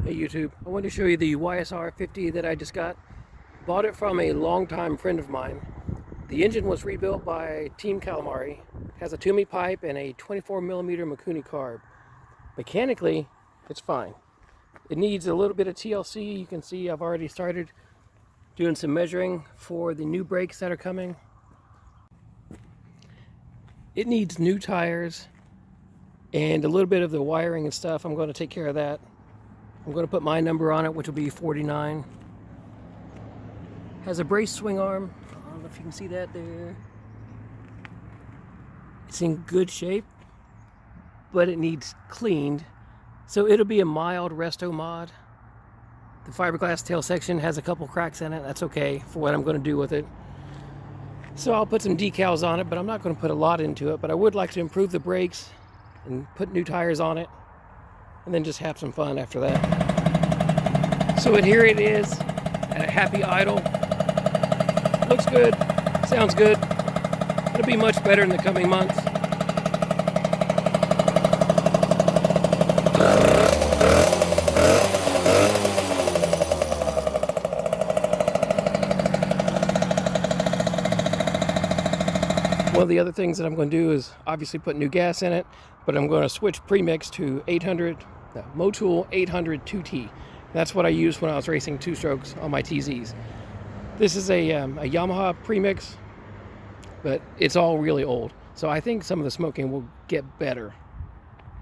Hey YouTube, I wanted to show you the YSR50 that I just got. Bought it from a longtime friend of mine. The engine was rebuilt by Team Calamari. Has a Toomey pipe and a 24mm Mikuni carb. Mechanically, it's fine. It needs a little bit of TLC. You can see I've already started doing some measuring for the new brakes that are coming. It needs new tires and a little bit of the wiring and stuff. I'm going to take care of that. I'm going to put my number on it, which will be 49. Has a brace swing arm. I don't know if you can see that there. It's in good shape, but it needs cleaned. So it'll be a mild RestoMod. The fiberglass tail section has a couple cracks in it. That's okay for what I'm going to do with it. So I'll put some decals on it, but I'm not going to put a lot into it. But I would like to improve the brakes and put new tires on it, and then just have some fun after that. So here it is at a happy idle. Looks good, sounds good. It'll be much better in the coming months. One of the other things that I'm going to do is obviously put new gas in it, but I'm going to switch premix to Motul 800 2T. That's what I used when I was racing two-strokes on my TZs. This is a Yamaha premix, but it's all really old. So I think some of the smoking will get better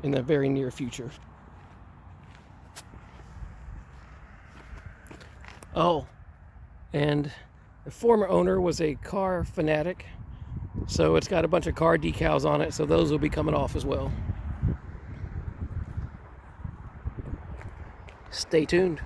in the very near future. Oh, and the former owner was a car fanatic. So it's got a bunch of car decals on it, so those will be coming off as well. Stay tuned.